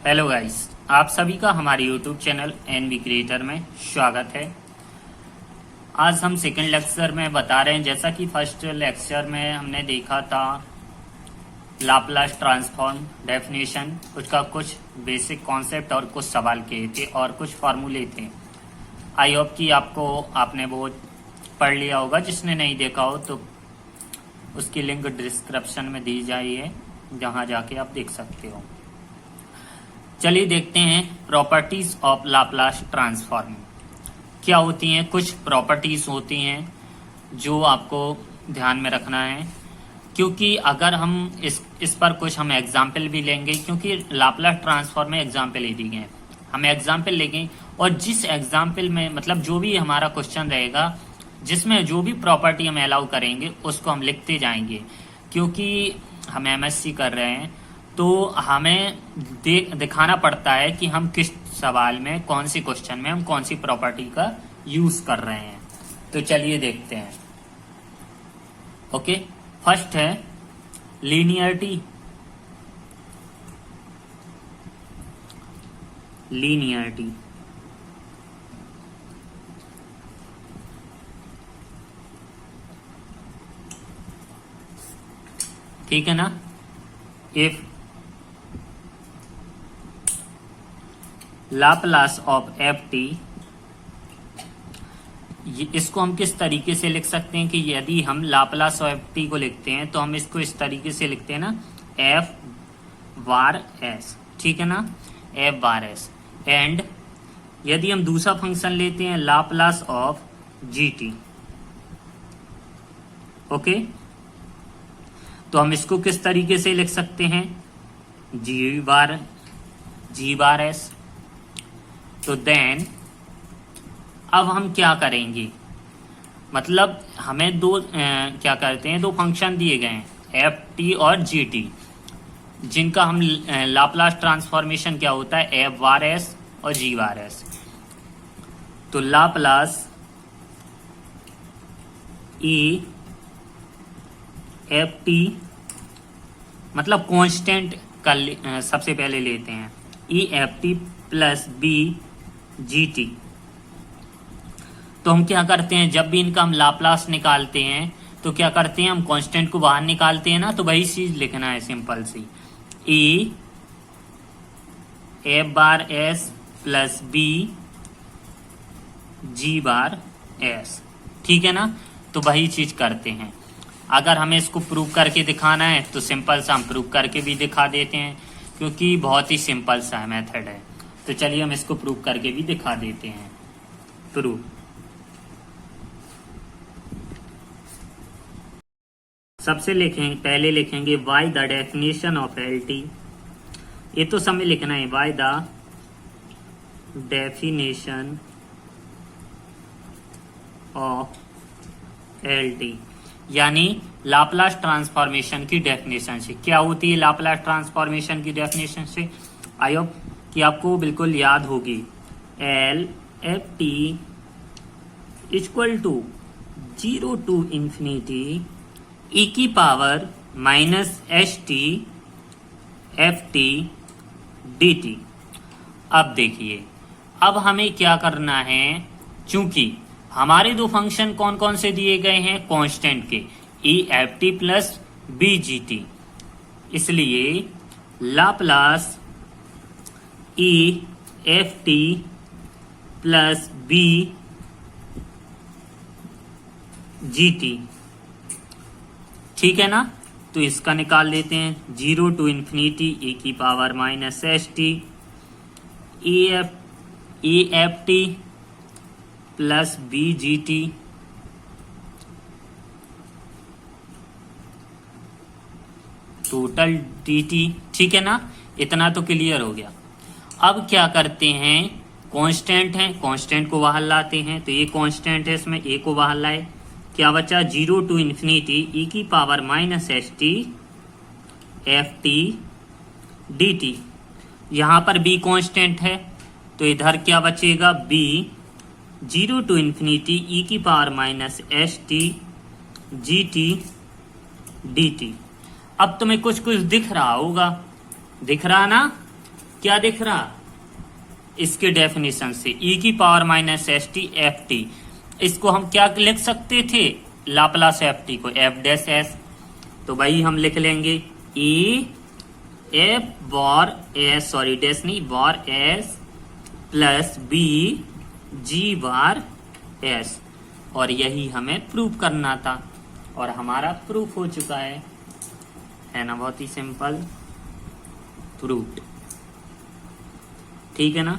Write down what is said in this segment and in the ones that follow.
Hello guys, आप सभी का हमारे यूट्यूब चैनल एनवी क्रिएटर में स्वागत है। आज हम सेकंड लेक्चर में बता रहे हैं, जैसा कि फर्स्ट लेक्चर में हमने देखा था लाप्लास ट्रांसफॉर्म डेफिनेशन, उसका कुछ बेसिक कॉन्सेप्ट और कुछ सवाल किए थे और कुछ फार्मूले थे। आई होप कि आपने वो पढ़ लिया होगा। जिसने नहीं देखा हो तो उसकी लिंक डिस्क्रिप्शन में दी जाई है, जहां जाके आप देख सकते हो। चलिए देखते हैं प्रॉपर्टीज ऑफ लाप्लास ट्रांसफॉर्म क्या होती हैं। कुछ प्रॉपर्टीज होती हैं जो आपको ध्यान में रखना है, क्योंकि अगर हम इस पर कुछ हम एग्जाम्पल भी लेंगे, क्योंकि लाप्लास ट्रांसफॉर्म में एग्जाम्पल ही दी गए, हम एग्जाम्पल लेंगे और जिस एग्जाम्पल में मतलब जो भी हमारा क्वेश्चन रहेगा जिसमें जो भी प्रॉपर्टी हम अलाउ करेंगे उसको हम लिखते जाएंगे। क्योंकि हम एमएससी कर रहे हैं तो हमें दिखाना पड़ता है कि हम किस सवाल में, कौन सी क्वेश्चन में हम कौन सी प्रॉपर्टी का यूज कर रहे हैं। तो चलिए देखते हैं। ओके, फर्स्ट है लीनियरिटी। ठीक है ना। If Laplace of F T, इसको हम किस तरीके से लिख सकते हैं कि यदि हम लाप्लास ऑफ एफ टी को लिखते हैं तो हम इसको इस तरीके से लिखते हैं ना, एफ बार एस। ठीक है ना, एफ बार एस। एंड यदि हम दूसरा फंक्शन लेते हैं Laplace of G T, okay, तो हम इसको किस तरीके से लिख सकते हैं, जी बार एस। तो देन अब हम क्या करेंगे, मतलब हमें क्या करते हैं, दो फंक्शन दिए गए हैं एफ टी और जी टी, जिनका हम लाप्लास ट्रांसफॉर्मेशन क्या होता है, एफ बार एस और जी बार एस। तो लाप्लास ई एफ टी मतलब कांस्टेंट का सबसे पहले लेते हैं, E F T plus B G T. तो हम क्या करते हैं, जब भी इनका हम लाप्लास निकालते हैं तो क्या करते हैं, हम कांस्टेंट को बाहर निकालते हैं ना, तो वही चीज लिखना है सिंपल सी, E F bar S plus B G bar S. ठीक है ना, तो वही चीज करते हैं। अगर हमें इसको प्रूव करके दिखाना है तो सिंपल सा हम प्रूव करके भी दिखा देते हैं, क्योंकि बहुत ही सिंपल सा मेथड है। तो चलिए हम इसको प्रूव करके भी दिखा देते हैं। प्रूव, सबसे पहले लिखेंगे by the definition of L T. ये तो समय लिखना है, bye the definition of L T, यानी लाप्लास ट्रांसफॉर्मेशन की डेफिनेशन से। क्या होती है लाप्लास ट्रांसफॉर्मेशन की डेफिनेशन से, आई होप कि आपको बिल्कुल याद होगी। L F T equal to 0 to infinity E की power minus H T F T D T. अब देखिए, अब हमें क्या करना है, चूंकि हमारे दो फंक्शन कौन कौन से दिए गए हैं, कांस्टेंट के, E F T plus B G T, इसलिए Laplace E F T plus B G T. ठीक है ना, तो इसका निकाल लेते हैं, 0 टू इंफिनिटी ई की power minus H T E F T plus B G T total D T. ठीक है ना, इतना तो क्लियर हो गया। अब क्या करते हैं, कांस्टेंट है, कांस्टेंट को बाहर लाते हैं, तो ये कांस्टेंट है, इसमें ए को बाहर लाए, क्या बचा, 0 टू इंफिनिटी ई की power minus H T F T D T. यहां पर बी कांस्टेंट है तो इधर क्या बचेगा, बी 0 टू इंफिनिटी ई की power minus H T G T D T. अब तुम्हें कुछ कुछ दिख रहा होगा, दिख रहा ना, क्या दिख रहा इसके डेफिनेशन से, ई की power minus S T F T, इसको हम क्या लिख सकते थे, लाप्लास एफ टी को एफ डैश एस। तो भाई हम लिख लेंगे ई F bar S, sorry dash नहीं, बार S plus B G bar S, और यही हमें प्रूफ करना था और हमारा प्रूफ हो चुका है ना, बहुत ही सिंपल प्रूफ। ठीक है ना,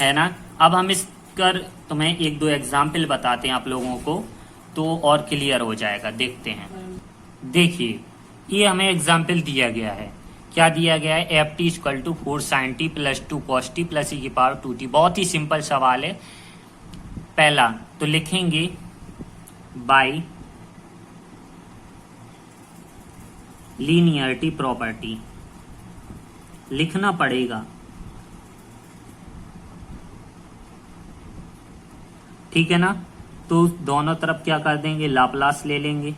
है ना। अब हम इसकर तुम्हें एक दो एग्जाम्पल बताते हैं आप लोगों को, तो और क्लियर हो जाएगा। देखते हैं, देखिए ये हमें एग्जाम्पल दिया गया है। क्या दिया गया है, F T equal to 4 sine T plus 2 cos T plus E की पावर 2t। बहुत ही सिंपल सवाल है। पहला तो लिखेंगे बाय लीनियरिटी प्रॉपर्टी, लिखना पड़ेगा। ठीक है ना, तो दोनों तरफ क्या कर देंगे, लाप्लास ले लेंगे।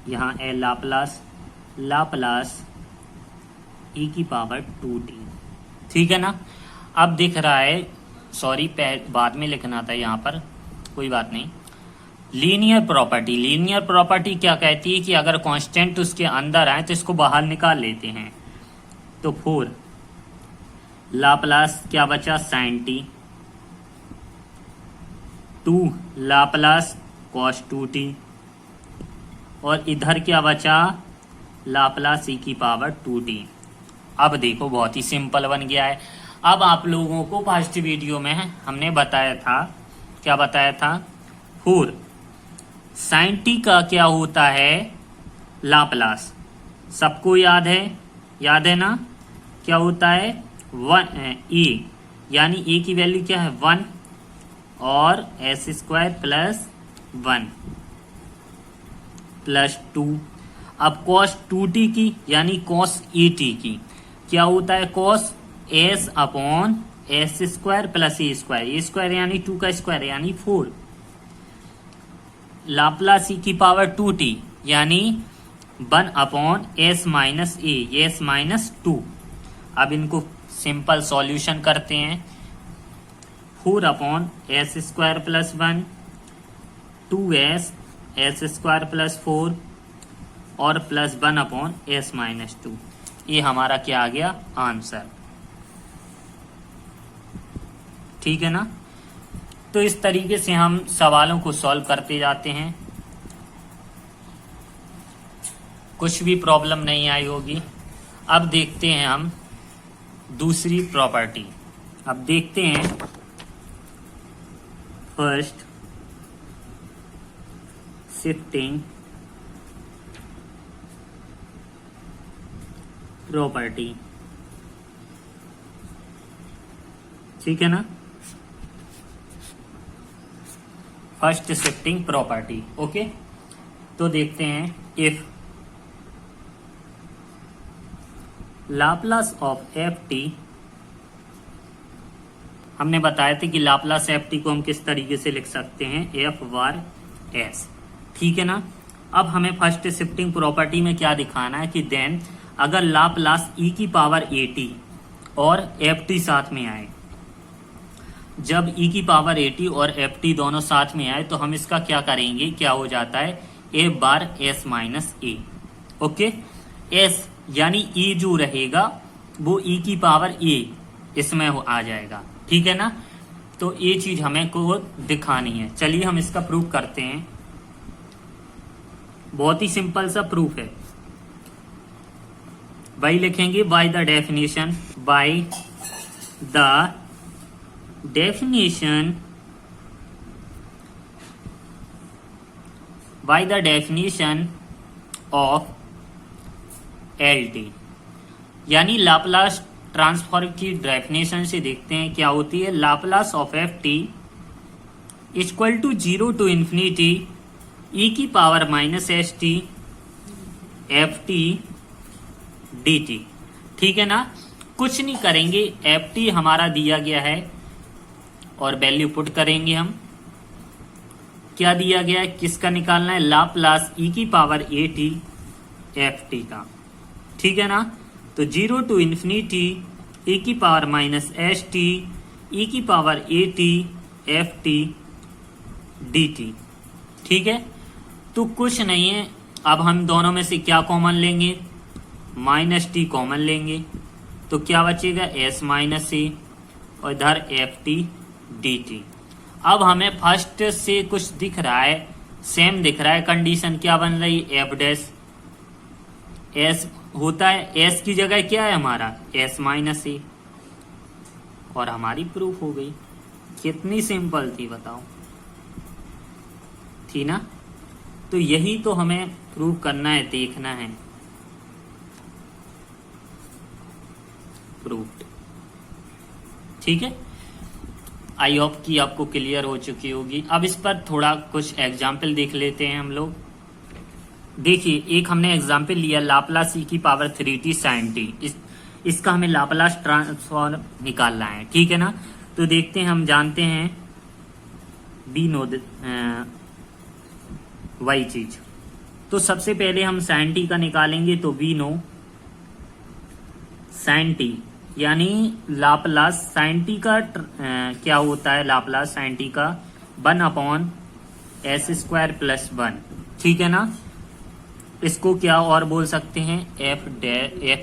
यहाँ है लाप्लास, लाप्लास ई की पावर 2t। ठीक है ना, अब दिख रहा है, सॉरी बाद में लिखना था यहाँ पर, कोई बात नहीं। लीनियर प्रॉपर्टी, लीनियर प्रॉपर्टी क्या कहती है कि अगर कांस्टेंट उसके अंदर आए तो इसको बाहर निकाल लेते हैं। तो 4 लाप्लास क्या बचा, sign T, 2 Laplace cos 2t, और इधर क्या बचा, लाप्लास ई की पावर 2t। अब देखो बहुत ही सिंपल बन गया है। अब आप लोगों को फर्स्ट वीडियो में हमने बताया था, क्या बताया था, 4 साइन टी का क्या होता है, लाप्लास, सबको याद है ना, क्या होता है 1 ए, यानी ए की वैल्यू क्या है 1 और एस स्क्वायर प्लस 1 प्लस 2। अब कॉस 2t की यानी कॉस ई टी की क्या होता है, cos S upon S square plus A square, A square यानी 2 का स्क्वायर यानी 4, लाप्लास ई की पावर 2t यानी 1 अपॉन एस माइनस ए, एस माइनस 2। अब इनको सिंपल सॉल्यूशन करते हैं, 4 upon S square plus 1, 2s S square plus 4 और प्लस 1 अपॉन एस माइनस 2। ये हमारा क्या आ गया, आंसर। ठीक है ना, तो इस तरीके से हम सवालों को सॉल्व करते जाते हैं, कुछ भी प्रॉब्लम नहीं आई होगी। अब देखते हैं हम दूसरी प्रॉपर्टी। अब देखते हैं फर्स्ट शिफ्टिंग प्रॉपर्टी। ठीक है ना, फर्स्ट शिफ्टिंग प्रॉपर्टी। ओके, तो देखते हैं, if Laplace of F T, हमने बताया था कि लाप्लास एफ टी को हम किस तरीके से लिख सकते हैं, एफ बार एस। ठीक है ना, अब हमें फर्स्ट शिफ्टिंग प्रॉपर्टी में क्या दिखाना है कि देन अगर लाप्लास ई की पावर ए टी और एफ टी साथ में आए, जब ई की पावर ए टी और एफ टी दोनों साथ में आए तो हम इसका क्या करेंगे, क्या हो जाता है, ए बार एस माइनस ए। ओके, एस यानी ई जो रहेगा वो ई की पावर ए इसमें आ जाएगा। ठीक है ना, तो ये चीज हमें को दिखानी है। चलिए हम इसका प्रूफ करते हैं, बहुत ही सिंपल सा प्रूफ है। बाई लिखेंगे, by the definition, by the definition, by the definition of L T, यानी लाप्लास ट्रांसफॉर्म की डेफिनेशन से देखते हैं क्या होती है, Laplace of F T equal to 0 to infinity E की power minus S T F T D T. ठीक है ना, कुछ नहीं करेंगे, एफ टी हमारा दिया गया है और वैल्यू पुट करेंगे हम। क्या दिया गया है, किसका निकालना है, लाप्लास ई की power A T F T का। ठीक है ना, तो 0 टू इन्फिनिटी ए की power minus S T E की power A T F T D T. ठीक है, तो कुछ नहीं है, अब हम दोनों में से क्या कॉमन लेंगे, माइनस टी कॉमन लेंगे, तो क्या बचेगा, एस माइनस ए और इधर एफ टी डी टी। अब हमें फर्स्ट से कुछ दिख रहा है, सेम दिख रहा है, कंडीशन क्या बन रही, एफ डैश एस होता है, एस की जगह क्या है हमारा, एस माइनस ए, और हमारी प्रूफ हो गई। कितनी सिंपल थी बताओ, थी ना। तो यही तो हमें प्रूव करना है, देखना है, प्रूव्ड। ठीक है, आई होप कि आपको क्लियर हो चुकी होगी। अब इस पर थोड़ा कुछ एग्जाम्पल देख लेते हैं हम लोग। देखिए, एक हमने एग्जाम्पल लिया, लाप्लास ई की पावर 3t sin t, इसका हमें लाप्लास ट्रांसफॉर्म निकालना है। ठीक है ना, तो देखते हैं, हम जानते हैं बी नो वही चीज। तो सबसे पहले हम sin t का निकालेंगे, तो वी नो sin t यानी लाप्लास sin t का क्या होता है, लाप्लास sin t का 1/s² प्लस 1। ठीक है ना, इसको क्या और बोल सकते हैं, एफ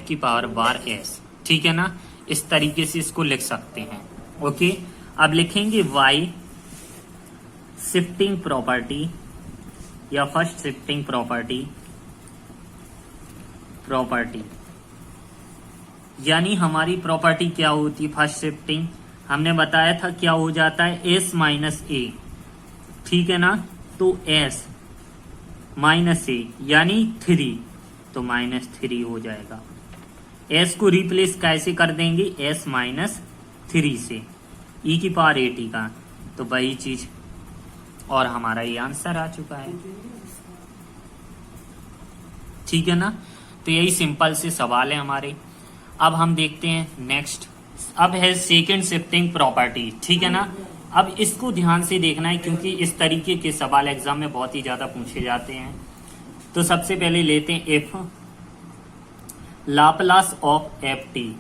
की पावर बार एस। ठीक है ना, इस तरीके से इसको लिख सकते हैं। ओके, अब लिखेंगे वाई शिफ्टिंग प्रॉपर्टी या फर्स्ट शिफ्टिंग प्रॉपर्टी यानी हमारी प्रॉपर्टी क्या होती है, फर्स्ट शिफ्टिंग हमने बताया था क्या हो जाता है, एस माइनस ए। ठीक है ना, तो एस माइनस ए यानी 3, तो -3 हो जाएगा। एस को रिप्लेस कैसे कर देंगे, एस माइनस 3 से, ई की पावर ए टी का, तो वही चीज, और हमारा ये आंसर आ चुका है। ठीक है ना, तो यही सिंपल से सवाल है हमारे। अब हम देखते हैं नेक्स्ट, अब है सेकेंड शिफ्टिंग प्रॉपर्टी। ठीक है ना, अब इसको ध्यान से देखना है क्योंकि इस तरीके के सवाल एग्जाम में बहुत ही ज्यादा पूछे जाते हैं। तो सबसे पहले लेते हैं F Laplace of F T.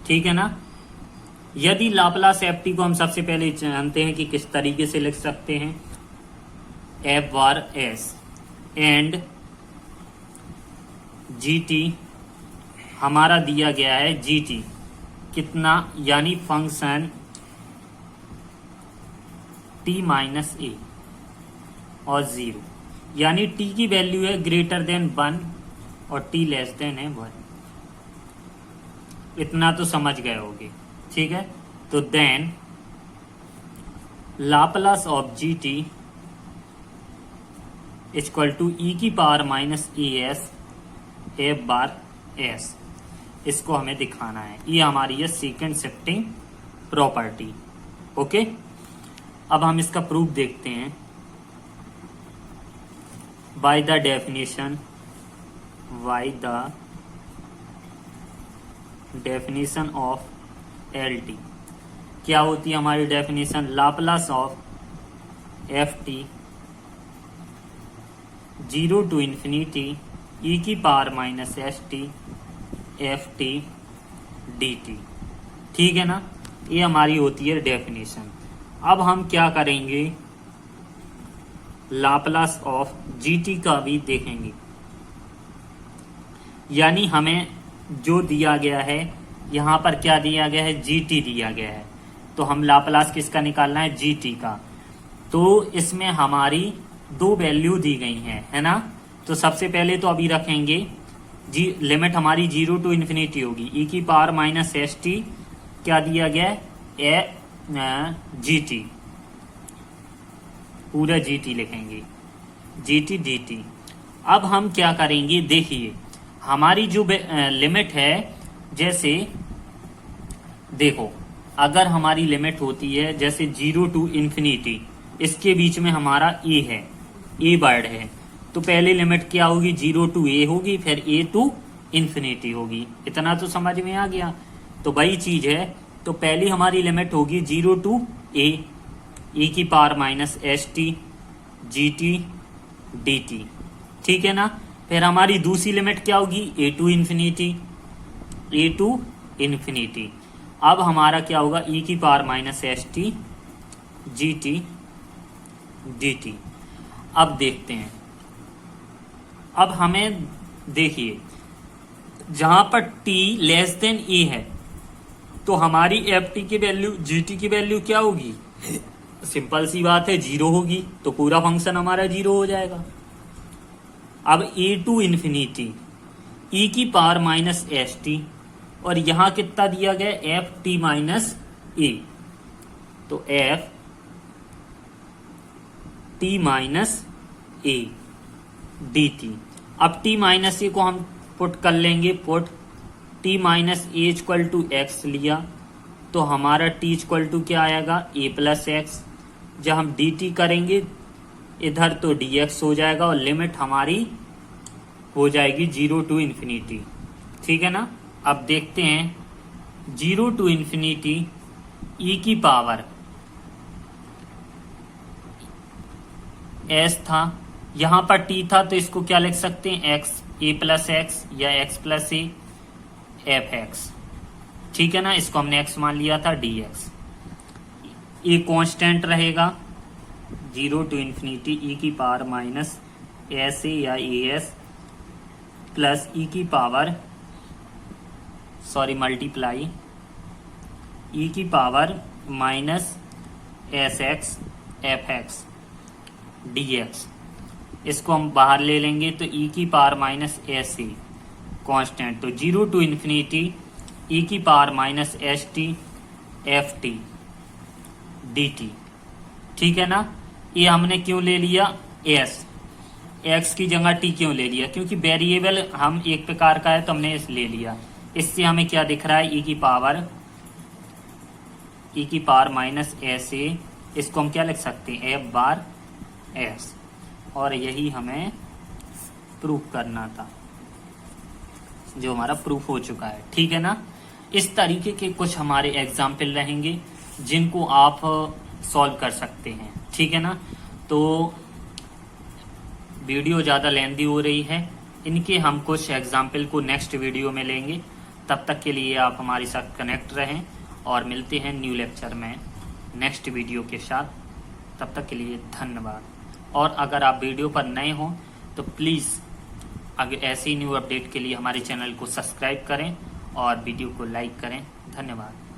ठीक है ना, यदि लाप्लास एफ टी को हम सबसे पहले जानते हैं कि किस तरीके से लिख सकते हैं, F bar S and G T हमारा दिया गया है, जी टी कितना, यानी फंक्शन t माइनस ए और 0, यानी t की वैल्यू है ग्रेटर देन 1 और t लेस देन है 1। इतना तो समझ गए होगे। ठीक है, तो then Laplace of G T equal to E की power minus E S F bar S, इसको हमें दिखाना है। ये हमारी है सेकेंड शिफ्टिंग प्रॉपर्टी। ओके, अब हम इसका प्रूफ देखते हैं। By the definition of L T, क्या होती है हमारी definition, Laplace of F T 0 to infinity E की power minus S T F T D T. ठीक है ना, ये हमारी होती है डेफिनेशन। अब हम क्या करेंगे, लाप्लास ऑफ जी टी का भी देखेंगे, यानी हमें जो दिया गया है यहाँ पर क्या दिया गया है, जी टी दिया गया है, तो हम लाप्लास किसका निकालना है, जी टी का। तो इसमें हमारी 2 वैल्यू दी गई हैं, है ना। तो सबसे पहले तो अभी रखेंगे जी, लिमिट हमारी 0 टू इन्फिनिटी होगी, ई की पावर माइनस एस टी क्या दिया गया है, जी टी, पूरा जी टी लिखेंगे, जी टी डी टी। अब हम क्या करेंगे, देखिए हमारी जो लिमिट है, जैसे देखो अगर हमारी लिमिट होती है जैसे 0 टू इन्फिनिटी, इसके बीच में हमारा ए है, ए वर्ड है, तो पहले लिमिट क्या होगी, 0 टू ए होगी, फिर ए टू इन्फिनिटी होगी। इतना तो समझ में आ गया। तो वही चीज है, तो पहली हमारी लिमिट होगी 0 टू ए की power minus S T G T D T, ठीक है ना। फिर हमारी दूसरी लिमिट क्या होगी, ए टू इन्फिनिटी। अब हमारा क्या होगा, ई की power minus S T G T D T. अब देखते हैं, अब हमें देखिए जहां पर t लेस देन ए है तो हमारी एफ टी की वैल्यू जी टी की वैल्यू क्या होगी, सिंपल सी बात है 0 होगी, तो पूरा फंक्शन हमारा 0 हो जाएगा। अब ए टू इन्फिनिटी ई की पावर माइनस एस टी, और यहां कितना दिया गया, एफ टी माइनस ए, तो F T minus A D T. अब टी माइनस ए को हम पुट कर लेंगे, put T minus A equal to X लिया तो हमारा टी इक्वल टू क्या आएगा, ए प्लस एक्स। जब हम डी टी करेंगे इधर तो डी एक्स हो जाएगा और लिमिट हमारी हो जाएगी 0 टू इन्फिनिटी, ठीक है ना। अब देखते हैं 0 टू इन्फिनिटी ई की पावर एस था, यहां पर टी था तो इसको क्या लिख सकते हैं, एक्स ए प्लस एक्स या x plus A F x, ठीक है ना। इसको हमने एक्स मान लिया था, डी एक्स। ए कांस्टेंट रहेगा 0 टू इन्फिनिटी ई की पावर माइनस एस ए या ए एस प्लस ई की पावर मल्टीप्लाई ई की power minus S x F x D x. इसको हम बाहर ले लेंगे तो ई की power minus S a constant, तो 0 टू इन्फिनिटी ई की power minus S T F T D T, ठीक है ना। ये हमने क्यों ले लिया, एस एक्स की जगह टी क्यों ले लिया, क्योंकि वेरिएबल हम एक प्रकार का है तो हमने इस ले लिया। इससे हमें क्या दिख रहा है, ई की पावर माइनस एस ए, इसको हम क्या लिख सकते हैं, एफ बार एस, और यही हमें प्रूफ करना था जो हमारा प्रूफ हो चुका है, ठीक है ना। इस तरीके के कुछ हमारे एग्जाम्पल रहेंगे जिनको आप सॉल्व कर सकते हैं, ठीक है ना। तो वीडियो ज़्यादा लेंदी हो रही है, इनके हम कुछ एग्जाम्पल को नेक्स्ट वीडियो में लेंगे। तब तक के लिए आप हमारे साथ कनेक्ट रहें और मिलते हैं न्यू लेक्चर में नेक्स्ट वीडियो के साथ। तब तक के लिए धन्यवाद। और अगर आप वीडियो पर नए हों तो प्लीज़ अगर ऐसी न्यू अपडेट के लिए हमारे चैनल को सब्सक्राइब करें और वीडियो को लाइक करें। धन्यवाद।